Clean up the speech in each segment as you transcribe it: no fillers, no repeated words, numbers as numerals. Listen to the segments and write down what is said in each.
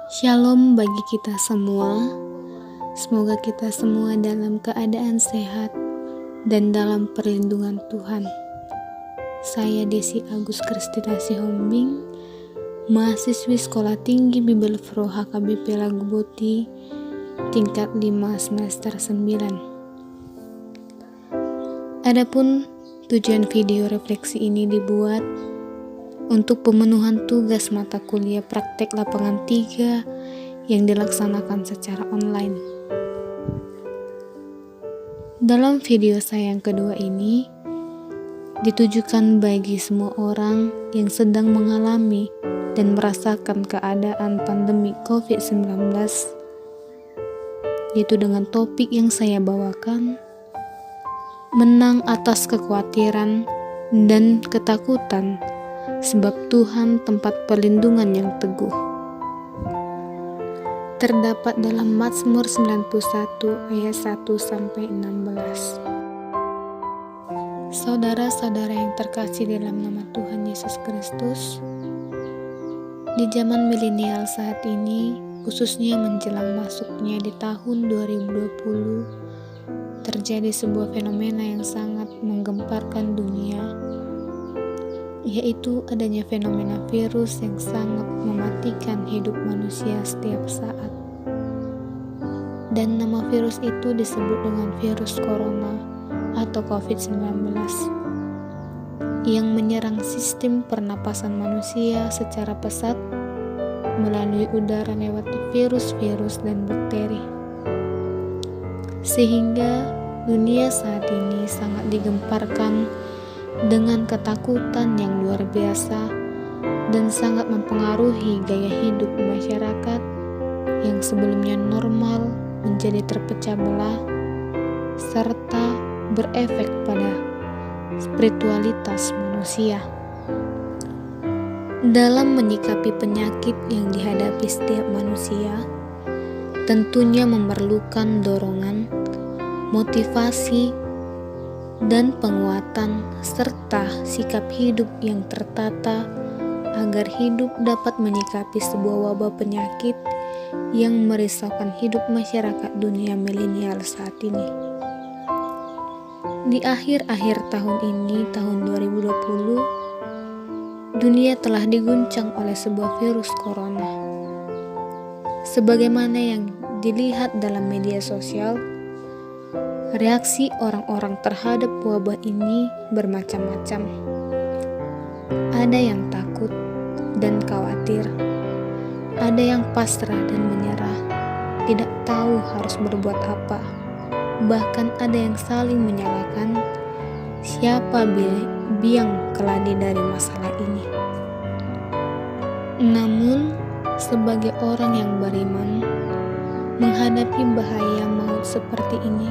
Shalom bagi kita semua. Semoga kita semua dalam keadaan sehat dan dalam perlindungan Tuhan. Saya Desi Agus Kristina Sihombing, mahasiswi Sekolah Tinggi Bibel Pro HKBP Lagu Boti, tingkat 5 semester 9. Adapun tujuan video refleksi ini dibuat untuk pemenuhan tugas mata kuliah praktek lapangan 3 yang dilaksanakan secara online. Dalam video saya yang kedua ini ditujukan bagi semua orang yang sedang mengalami dan merasakan keadaan pandemi COVID-19, yaitu dengan topik yang saya bawakan, menang atas kekhawatiran dan ketakutan sebab Tuhan tempat perlindungan yang teguh. Terdapat dalam Mazmur 91 ayat 1-16. Saudara-saudara yang terkasih dalam nama Tuhan Yesus Kristus, di zaman milenial saat ini, khususnya menjelang masuknya di tahun 2020, terjadi sebuah fenomena yang sangat menggemparkan dunia, yaitu adanya fenomena virus yang sangat mematikan hidup manusia setiap saat. Dan nama virus itu disebut dengan virus corona atau COVID-19 yang menyerang sistem pernapasan manusia secara pesat melalui udara lewat virus-virus dan bakteri. Sehingga dunia saat ini sangat digemparkan dengan ketakutan yang luar biasa dan sangat mempengaruhi gaya hidup masyarakat yang sebelumnya normal menjadi terpecah belah serta berefek pada spiritualitas manusia. Dalam menyikapi penyakit yang dihadapi setiap manusia, tentunya memerlukan dorongan, motivasi, dan penguatan serta sikap hidup yang tertata agar hidup dapat menyikapi sebuah wabah penyakit yang merisaukan hidup masyarakat dunia milenial saat ini. Di akhir-akhir tahun ini, tahun 2020, dunia telah diguncang oleh sebuah virus corona. Sebagaimana yang dilihat dalam media sosial, reaksi orang-orang terhadap wabah ini bermacam-macam. Ada yang takut dan khawatir, ada yang pasrah dan menyerah, tidak tahu harus berbuat apa. Bahkan ada yang saling menyalahkan siapa biang keladi dari masalah ini. Namun, sebagai orang yang beriman, menghadapi bahaya maut seperti ini,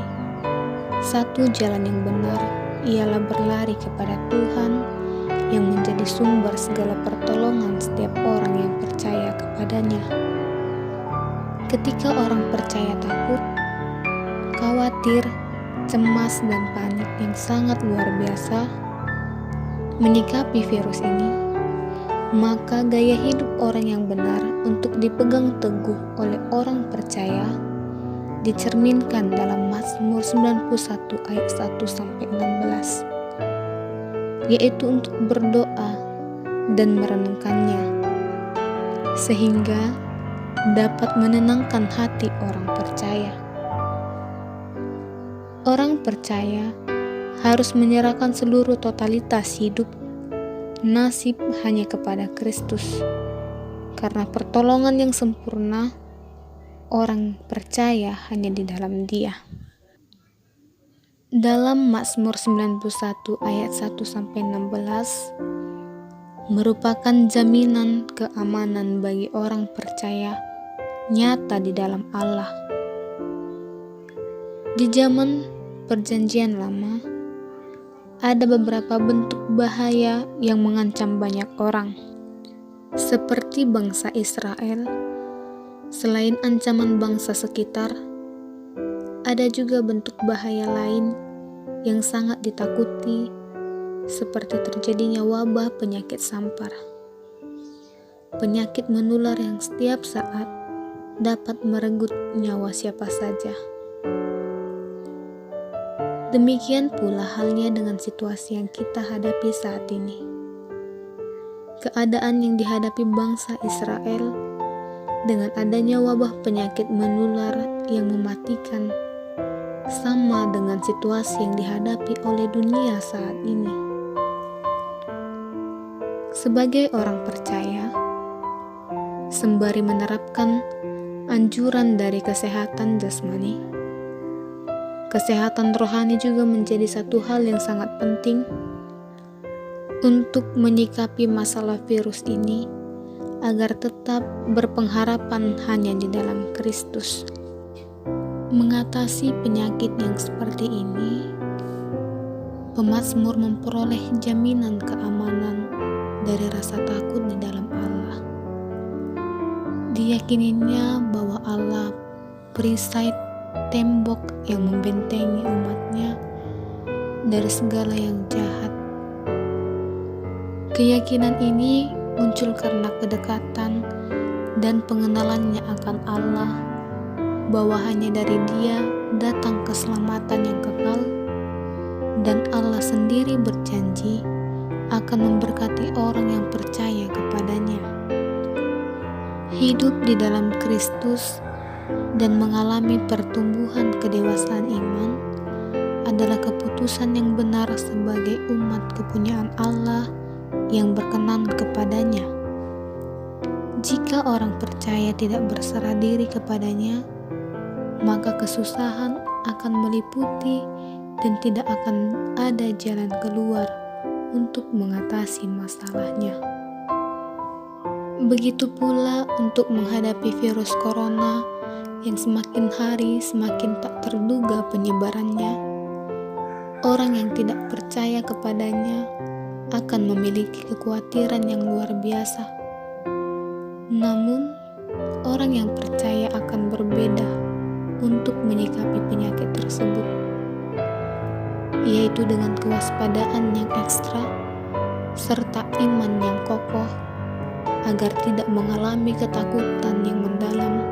satu jalan yang benar ialah berlari kepada Tuhan yang menjadi sumber segala pertolongan setiap orang yang percaya kepadanya. Ketika orang percaya takut, khawatir, cemas, dan panik yang sangat luar biasa menyikapi virus ini, maka gaya hidup orang yang benar untuk dipegang teguh oleh orang percaya dicerminkan dalam Mazmur 91 ayat 1-16, yaitu untuk berdoa dan merenungkannya, sehingga dapat menenangkan hati orang percaya. Orang percaya harus menyerahkan seluruh totalitas hidup, nasib hanya kepada Kristus, karena pertolongan yang sempurna orang percaya hanya di dalam Dia. Dalam Mazmur 91 ayat 1-16 merupakan jaminan keamanan bagi orang percaya nyata di dalam Allah. Di zaman Perjanjian Lama, ada beberapa bentuk bahaya yang mengancam banyak orang, seperti bangsa Israel. Selain ancaman bangsa sekitar, ada juga bentuk bahaya lain yang sangat ditakuti, seperti terjadinya wabah penyakit sampar. Penyakit menular yang setiap saat dapat merenggut nyawa siapa saja. Demikian pula halnya dengan situasi yang kita hadapi saat ini. Keadaan yang dihadapi bangsa Israel dengan adanya wabah penyakit menular yang mematikan sama dengan situasi yang dihadapi oleh dunia saat ini. Sebagai orang percaya, sembari menerapkan anjuran dari kesehatan jasmani, kesehatan rohani juga menjadi satu hal yang sangat penting untuk menyikapi masalah virus ini agar tetap berpengharapan hanya di dalam Kristus. Mengatasi penyakit yang seperti ini, pemazmur memperoleh jaminan keamanan dari rasa takut di dalam Allah. Diyakininya bahwa Allah perisai tembok yang membentengi umatnya dari segala yang jahat. Keyakinan ini muncul karena kedekatan dan pengenalannya akan Allah, bahwa hanya dari Dia datang keselamatan yang kekal, dan Allah sendiri berjanji akan memberkati orang yang percaya kepadanya. Hidup di dalam Kristus dan mengalami pertumbuhan kedewasaan iman adalah keputusan yang benar sebagai umat kepunyaan Allah yang berkenan kepadanya. Jika orang percaya tidak berserah diri kepadanya, maka kesusahan akan meliputi dan tidak akan ada jalan keluar untuk mengatasi masalahnya. Begitu pula untuk menghadapi virus corona yang semakin hari semakin tak terduga penyebarannya. Orang yang tidak percaya kepadanya akan memiliki kekhawatiran yang luar biasa. Namun, orang yang percaya akan berbeda untuk menyikapi penyakit tersebut, yaitu dengan kewaspadaan yang ekstra serta iman yang kokoh agar tidak mengalami ketakutan yang mendalam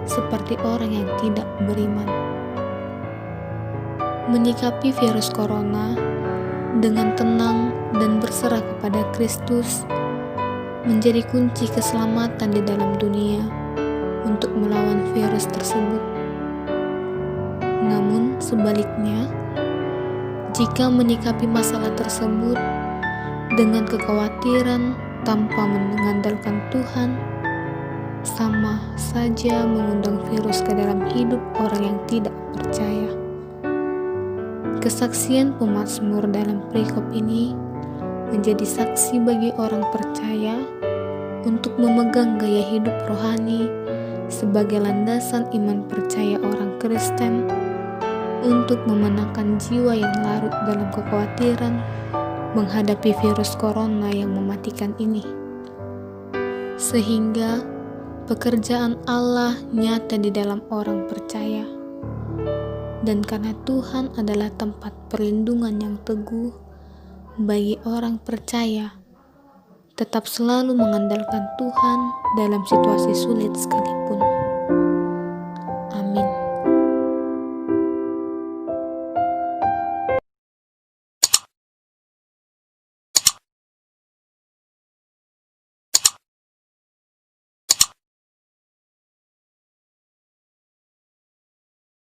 seperti orang yang tidak beriman. Menyikapi virus corona dengan tenang dan berserah kepada Kristus menjadi kunci keselamatan di dalam dunia untuk melawan virus tersebut. Namun sebaliknya, jika menyikapi masalah tersebut dengan kekhawatiran tanpa mengandalkan Tuhan, sama saja mengundang virus ke dalam hidup orang yang tidak percaya. Kesaksian pemazmur dalam perikop ini menjadi saksi bagi orang percaya untuk memegang gaya hidup rohani sebagai landasan iman percaya orang Kristen untuk memenangkan jiwa yang larut dalam kekhawatiran menghadapi virus corona yang mematikan ini. Sehingga pekerjaan Allah nyata di dalam orang percaya. Dan karena Tuhan adalah tempat perlindungan yang teguh bagi orang percaya, tetap selalu mengandalkan Tuhan dalam situasi sulit sekalipun.